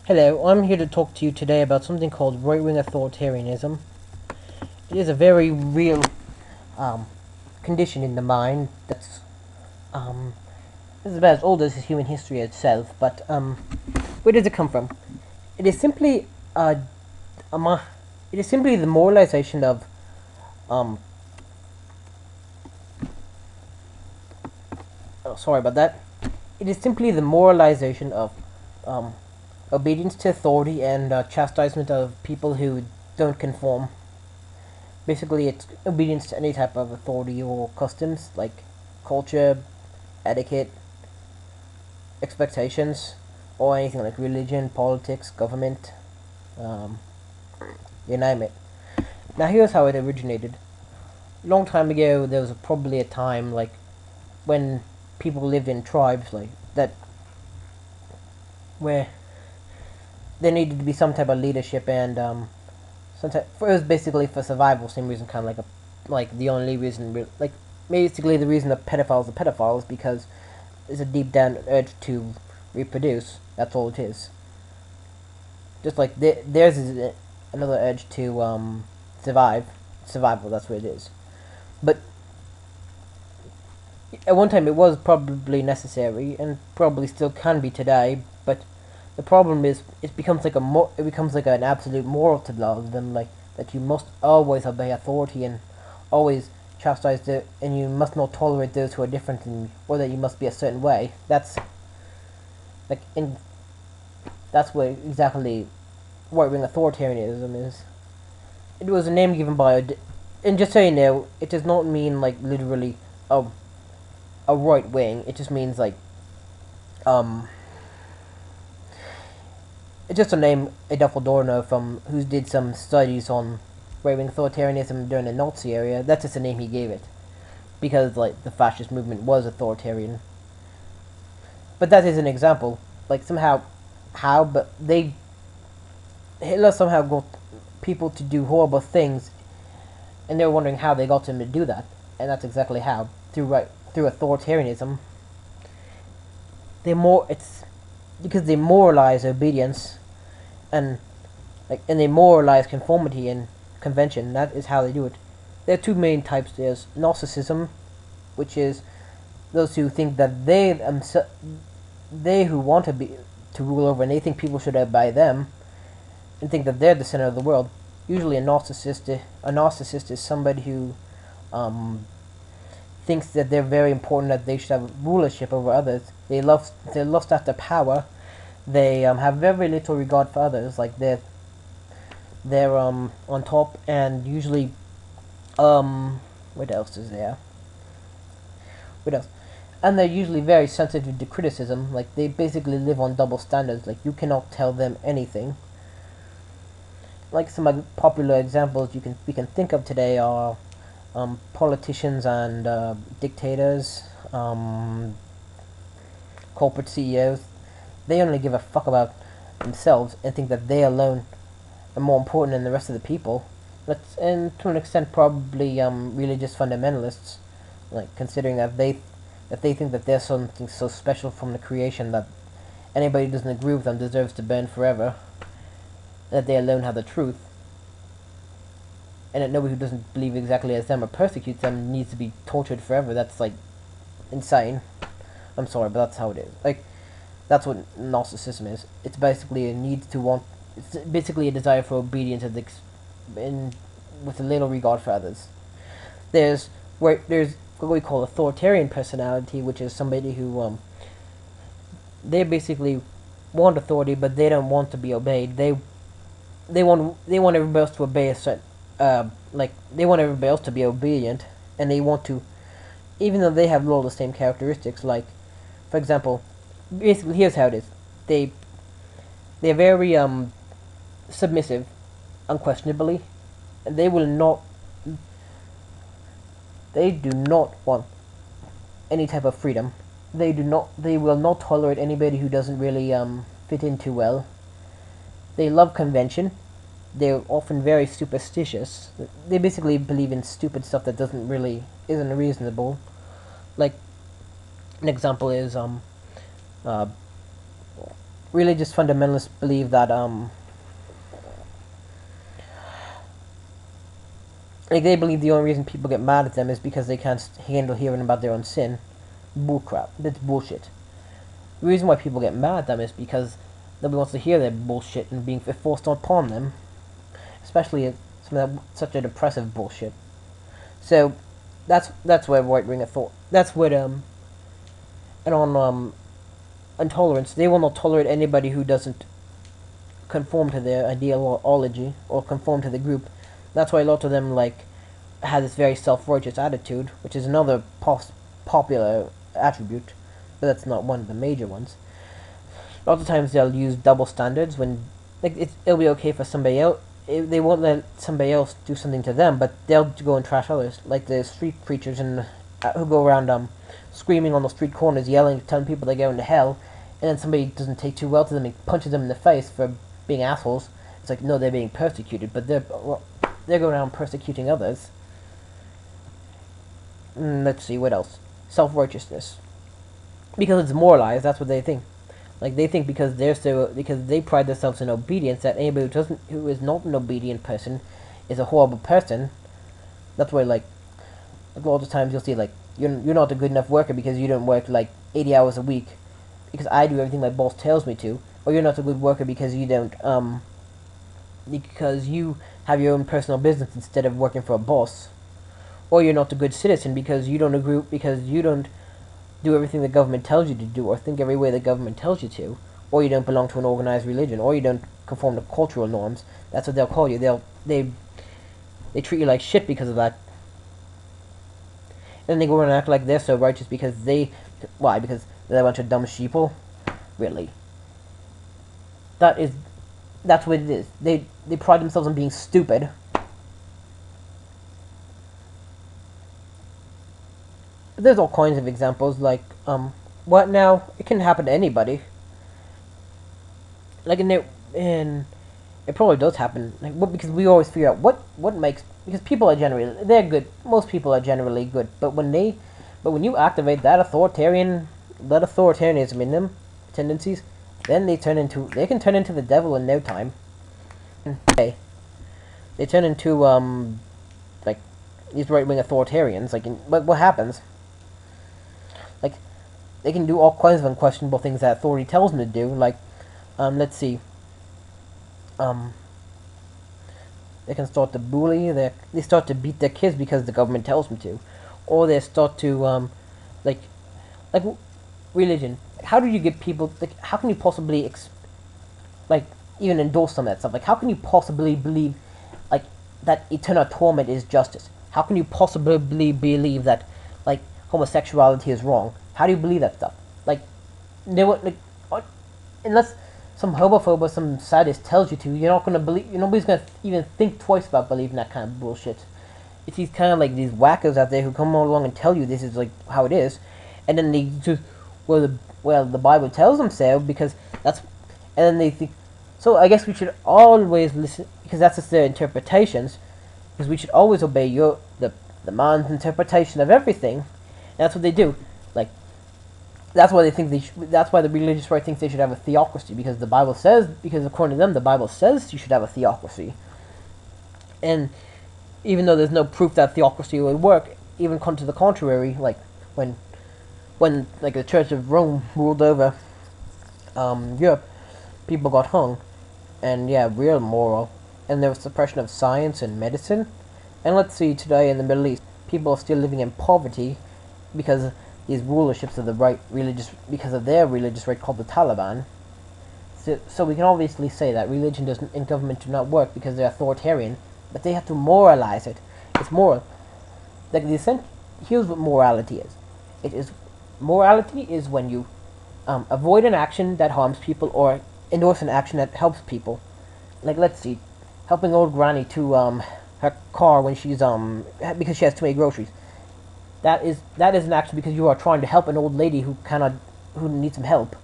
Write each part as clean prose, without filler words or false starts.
Hello, I'm here to talk to you today about something called right wing authoritarianism. It is a very real um, condition in the mind that's um, is about as old as human history itself. But where does it come from? It is simply a mo- it is simply the moralization of um, oh, sorry about that. It is simply the moralization of um, obedience to authority and chastisement of people who don't conform. Basically, it's obedience to any type of authority or customs, like culture, etiquette, expectations, or anything like religion, politics, government, um, you name it. Now, here's how it originated. Long time ago, there was probably a time like when people lived in tribes like that, where there needed to be some type of leadership and it was basically for survival. Same reason, kind of like the only reason, like basically the reason that pedophiles are pedophiles because there's a deep down urge to reproduce. That's all it is. Just like theirs is another urge to survive. Survival. That's what it is. But at one time, it was probably necessary, and probably still can be today. But the problem is, it becomes like it becomes like an absolute moral to law than like that you must always obey authority and always chastise and you must not tolerate those who are different than you, or that you must be a certain way. Like in that's what exactly right wing authoritarianism is. It was a name given by and just so you know, it does not mean like literally a a right wing. It just means like um it's just a name Adolf Adorno from who did some studies on right wing authoritarianism during the Nazi era. That's just the name he gave it because like the fascist movement was authoritarian. But that is an example. Like somehow, how? But they Hitler somehow got people to do horrible things, and they were wondering how they got him to do that, and that's exactly how through authoritarianism. It's because they moralize obedience and and they moralize conformity and convention. That is how they do it. There are two main types. There's narcissism, which is those who think that they who want to rule over and they think people should obey them and think that they're the center of the world. Usually, a narcissist is somebody who um, thinks that they're very important, that they should have rulership over others. They lust after power. They have very little regard for others. Like they're on top, and usually what else is there? What else? And they're usually very sensitive to criticism. Like they basically live on double standards. Like you cannot tell them anything. Like some popular examples we can think of today are politicians and dictators, corporate CEOs. They only give a fuck about themselves and think that they alone are more important than the rest of the people. And to an extent, probably religious fundamentalists, like considering that they think that there's something so special from the creation that anybody who doesn't agree with them deserves to burn forever. That they alone have the truth, and that nobody who doesn't believe exactly as them or persecutes them needs to be tortured forever. That's like insane. I'm sorry, but that's how it is. Like that's what narcissism is. It's basically a need to want. It's basically a desire for obedience and with a little regard for others. There's what we call authoritarian personality, which is somebody who they basically want authority, but they don't want to be obeyed. They want everybody else to obey a certain they want everybody else to be obedient, and they want to, even though they have all the same characteristics. Like, for example, basically here's how it is. They they're very submissive, unquestionably, and they do not want any type of freedom. They will not tolerate anybody who doesn't really fit in too well. They love convention. They're often very superstitious. They basically believe in stupid stuff that isn't reasonable. Like an example is uh, religious fundamentalists believe that like they believe the only reason people get mad at them is because they can't handle hearing about their own sin. Bullcrap. That's bullshit. The reason why people get mad at them is because nobody wants to hear their bullshit and being forced upon them, especially some of that such a depressive bullshit. So that's where right wing thought. That's what and on intolerance, they will not tolerate anybody who doesn't conform to their ideology or conform to the group. That's why a lot of them like have this very self-righteous attitude, which is another popular attribute, but that's not one of the major ones. A lot of times they'll use double standards when like it'll be okay for somebody else. They won't let somebody else do something to them, but they'll go and trash others, like the street preachers and who go around screaming on the street corners, yelling, telling people they're going to hell, and then somebody doesn't take too well to them and punches them in the face for being assholes. It's like, no, they're being persecuted, but they're going around persecuting others. Let's see, what else? Self-righteousness. Because it's moralized, that's what they think. Like, they think because they pride themselves in obedience, that anybody who is not an obedient person is a horrible person. That's why, like a lot of times you'll see, like, you're not a good enough worker because you don't work, like, 80 hours a week, because I do everything my boss tells me to, or you're not a good worker because you don't, because you have your own personal business instead of working for a boss. Or you're not a good citizen because you don't do everything the government tells you to do, or think every way the government tells you to, or you don't belong to an organized religion, or you don't conform to cultural norms. That's what they'll call you. They treat you like shit because of that. And then they go around and act like they're so righteous because why? Because they're a bunch of dumb sheeple? Really? That's what it is. They pride themselves on being stupid. There's all kinds of examples, like, what now? It can happen to anybody. Like, and it probably does happen, like, because we always figure out what makes, because people are generally, they're good, most people are generally good, but when you activate that authoritarianism in them, tendencies, then they can turn into the devil in no time. Okay. They turn into, like, these right-wing authoritarians, like, what happens? Like, they can do all kinds of unquestionable things that authority tells them to do, like, let's see, they can start to bully, they start to beat their kids because the government tells them to, or they start to, like religion. How do you get people, like, how can you possibly, like, even endorse some of that stuff? Like, how can you possibly believe, like, that eternal torment is justice? How can you possibly believe that, like, homosexuality is wrong? How do you believe that stuff? Like, they would, like, unless some homophobe or some sadist tells you to, you're not gonna believe. Nobody's gonna even think twice about believing that kind of bullshit. It's these kind of like these wackos out there who come along and tell you this is like how it is, and then they just the Bible tells them so because that's, and then they think. So I guess we should always listen because that's just their interpretations. Because we should always obey the man's interpretation of everything. And that's what they do. Like, that's why they think that's why the religious right thinks they should have a theocracy, because the Bible says, because according to them, the Bible says you should have a theocracy. And even though there's no proof that theocracy would work, even to the contrary, like when like the Church of Rome ruled over Europe, people got hung, and yeah, real moral, and there was suppression of science and medicine. And let's see, today in the Middle East, people are still living in poverty because these rulerships of the right religious, because of their religious right called the Taliban. So we can obviously say that religion and government do not work because they're authoritarian, but they have to moralize it. It's moral. Like here's what morality is. Morality is when you avoid an action that harms people or endorse an action that helps people. Like, let's see, helping old granny to her car when she's because she has too many groceries. That is an action because you are trying to help an old lady who needs some help.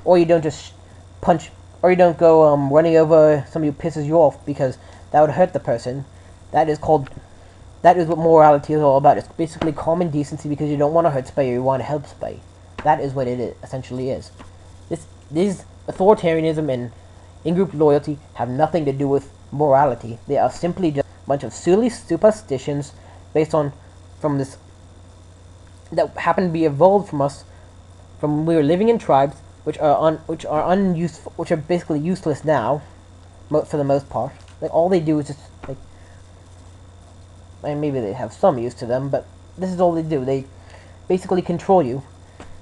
Or you don't just punch, or you don't go running over somebody who pisses you off because that would hurt the person. That is what morality is all about. It's basically common decency because you don't want to hurt somebody or you want to help somebody. That is what it essentially is. authoritarianism and in-group loyalty have nothing to do with morality. They are simply just a bunch of silly superstitions based on from this that happen to be evolved from us from when we were living in tribes, which are basically useless now, for the most part. Like all they do is just like, and maybe they have some use to them, but this is all they do. They basically control you.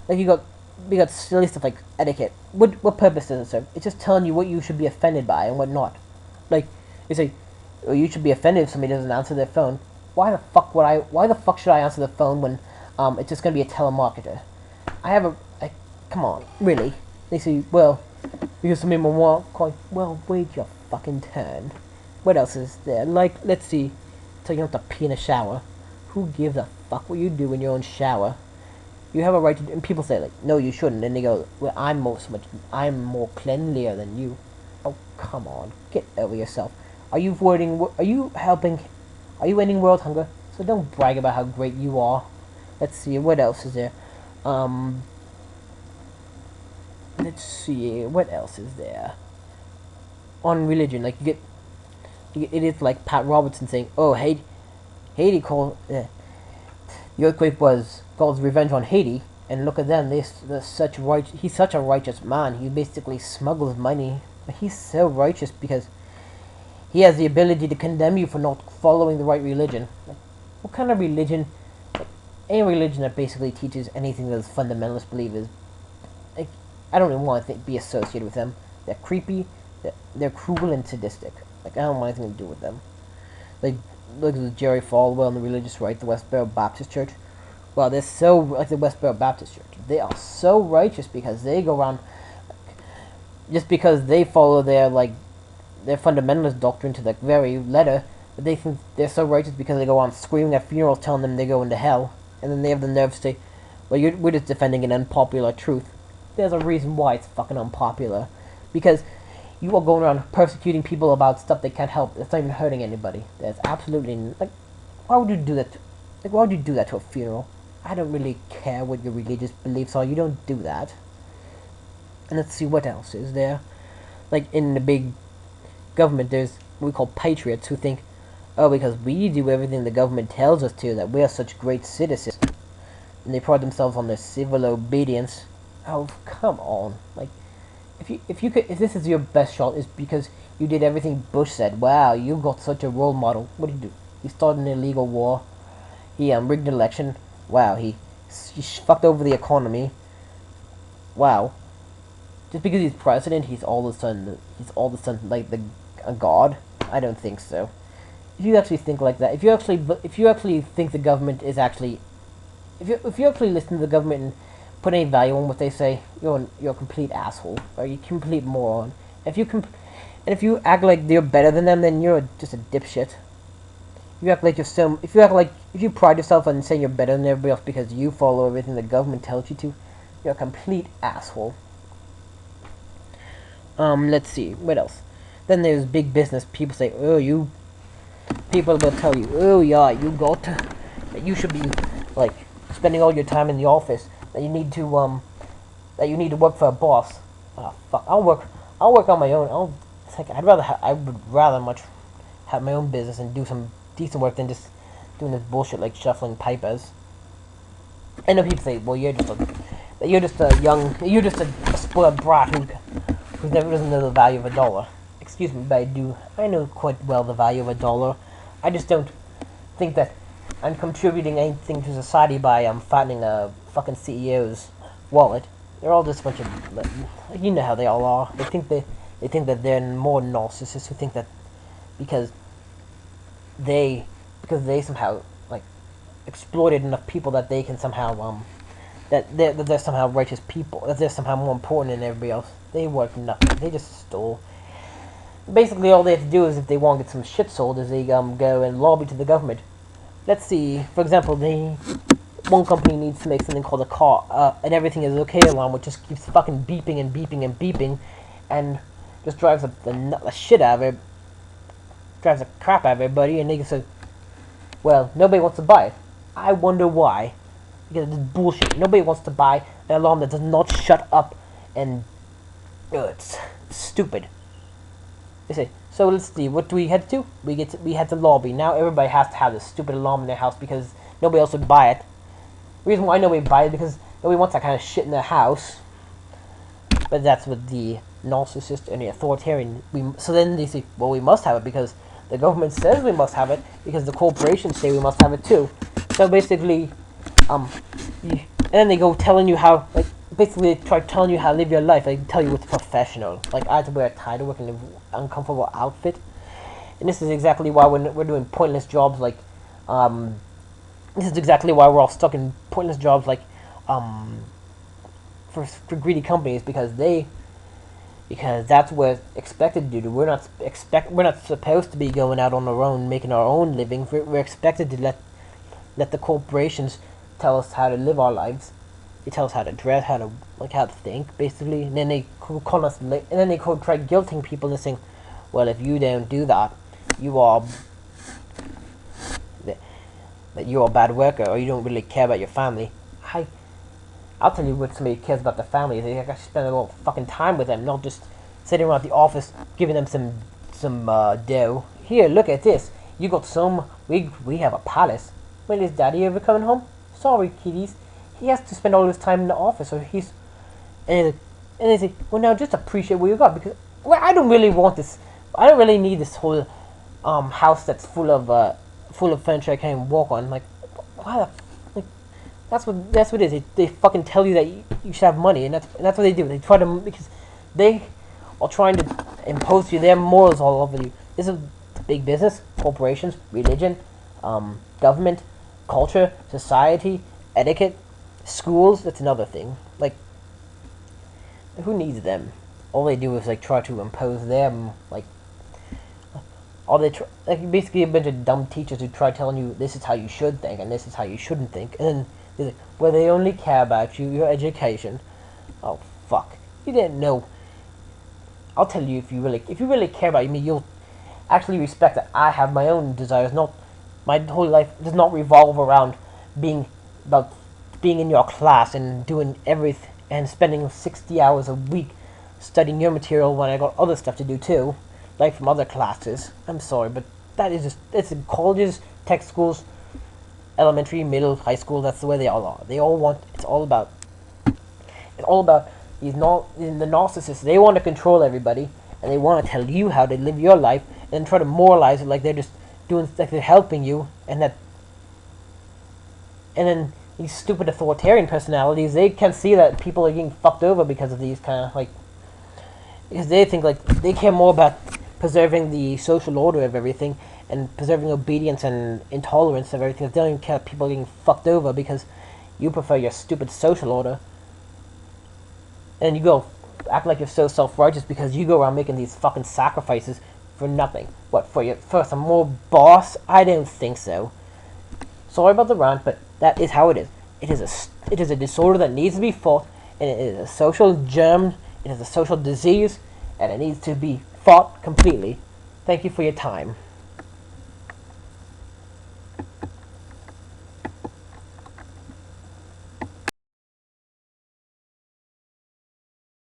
Like you got silly stuff like etiquette. What purpose does it serve? It's just telling you what you should be offended by and what not. Like you say, oh, you should be offended if somebody doesn't answer their phone. Why the fuck would I? Why the fuck should I answer the phone when it's just gonna be a telemarketer? Come on, really? They say, well, because some people want calling. Well, wait your fucking turn. What else is there? Like, let's see. So you don't have to pee in a shower. Who gives a fuck what you do in your own shower? You have a right to. And people say like, no, you shouldn't. And they go, well, I'm more cleanlier than you. Oh, come on, get over yourself. Are you avoiding? Are you helping? Are you ending world hunger? So don't brag about how great you are. Let's see, what else is there? Let's see, what else is there? On religion, like you get idiots like Pat Robertson saying, "Oh, Haiti called the earthquake was God's revenge on Haiti," and look at them. He's such a righteous man. He basically smuggles money, but he's so righteous because he has the ability to condemn you for not following the right religion. Like, what kind of religion? Like, any religion that basically teaches anything that fundamentalist believe is, like, I don't even want to be associated with them. They're creepy. They're cruel and sadistic. Like, I don't want anything to do with them. Like, look at Jerry Falwell and the religious right, the Westboro Baptist Church. Well, they're so like the Westboro Baptist Church. They are so righteous because they go around, just because they follow their fundamentalist doctrine to the very letter. But they think they're so righteous because they go on screaming at funerals, telling them they go into hell, and then they have the nerve to say, "Well, we're just defending an unpopular truth." There's a reason why it's fucking unpopular, because you are going around persecuting people about stuff they can't help. It's not even hurting anybody. There's absolutely like, why would you do that? Why would you do that to a funeral? I don't really care what your religious beliefs are. You don't do that. And let's see what else is there. Like in the big government, there's what we call patriots who think, oh, because we do everything the government tells us to, that we are such great citizens, and they pride themselves on their civil obedience. Oh, come on! Like, if this is your best shot, it's because you did everything Bush said. Wow, you got such a role model. What did he do? He started an illegal war. He rigged an election. Wow, he fucked over the economy. Wow, just because he's president, he's all of a sudden like a god. I don't think so. If you actually think like that, if you actually think the government is actually, if you actually listen to the government and put any value on what they say, you're a complete asshole, or you're a complete moron. If you act like you're better than them, then you're just a dipshit. If you pride yourself on saying you're better than everybody else because you follow everything the government tells you to, you're a complete asshole. Let's see, what else? Then there's big business. People say, people will tell you, oh yeah, that you should be, like, spending all your time in the office, that you need to work for a boss. Oh, fuck, I'll work on my own. I would rather much have my own business and do some decent work than just doing this bullshit like shuffling papers. I know people say, well, you're just a spoiled brat who never doesn't know the value of a dollar. Excuse me, but I know quite well the value of a dollar. I just don't think that I'm contributing anything to society by fattening a fucking CEO's wallet. They're all just a bunch of, you know how they all are. They think that they're more narcissists who think that because they somehow like exploited enough people that they can somehow that they're somehow righteous people, that they're somehow more important than everybody else. They work nothing. They just stole. Basically, all they have to do is, if they want to get some shit sold, is they go and lobby to the government. Let's see, for example, one company needs to make something called a car, and everything is okay alarm, which just keeps fucking beeping and beeping and beeping, and just drives the shit out of it, drives the crap out of everybody, and they say, well, nobody wants to buy it. I wonder why. Because it's bullshit. Nobody wants to buy an alarm that does not shut up and It's stupid. They say, so let's see, what do we had to do? We had to lobby. Now everybody has to have this stupid alarm in their house because nobody else would buy it. The reason why nobody buys it because nobody wants that kind of shit in their house. But that's what the narcissist and the authoritarian. So then they say, well, we must have it because the government says we must have it because the corporations say we must have it too. So basically, and then they go telling you how, like, basically they try telling you how to live your life. They tell you it's professional. Like, I have to wear a tie to work in an uncomfortable outfit. And this is exactly why we're doing pointless jobs like, this is exactly why we're all stuck in pointless jobs like, for greedy companies because that's what it's expected to do. We're not supposed to be going out on our own, making our own living. We're expected to let the corporations tell us how to live our lives. They tell us how to dress, how to think, basically. And then they call us, and then they try guilting people and saying, well, if you don't do that, you are that you're a bad worker or you don't really care about your family. I'll tell you what somebody cares about their family. They actually spend a little fucking time with them, not just sitting around the office giving them some dough. Here, look at this. You got some. We have a palace. When is Daddy ever coming home? Sorry, kiddies. He has to spend all his time in the office, or he's. And they say, well, now just appreciate what you got because I don't really want this. I don't really need this whole house that's full of furniture I can't even walk on. Like, why the. That's what it is. They fucking tell you that you should have money, and that's what they do. They try to because they are trying to impose you their morals all over you. This is big business, corporations, religion, government, culture, society, etiquette, schools. That's another thing. Like, who needs them? All they do is like try to impose them. Like, like basically a bunch of dumb teachers who try telling you this is how you should think and this is how you shouldn't think, and then well, they only care about your education. Oh fuck! You didn't know. I'll tell you if you really care about me, you'll actually respect that I have my own desires. Not my whole life does not revolve around being in your class and doing everything and spending 60 hours a week studying your material when I got other stuff to do too, like from other classes. I'm sorry, but that is just it's in colleges, tech schools, elementary, middle, high school. That's the way they all are. They all want. It's all about these the narcissists. They want to control everybody, and they want to tell you how to live your life, and then try to moralize it like they're just doing, like they're helping you, and then these stupid authoritarian personalities, they can see that people are getting fucked over because of these kind of like, because they think like they care more about preserving the social order of everything and preserving obedience and intolerance of everything. They don't even care if people are getting fucked over because you prefer your stupid social order. And you go act like you're so self-righteous because you go around making these fucking sacrifices for nothing. What, for some more boss? I don't think so. Sorry about the rant, but that is how it is. It is a disorder that needs to be fought, and it is a social germ, it is a social disease, and it needs to be fought completely. Thank you for your time.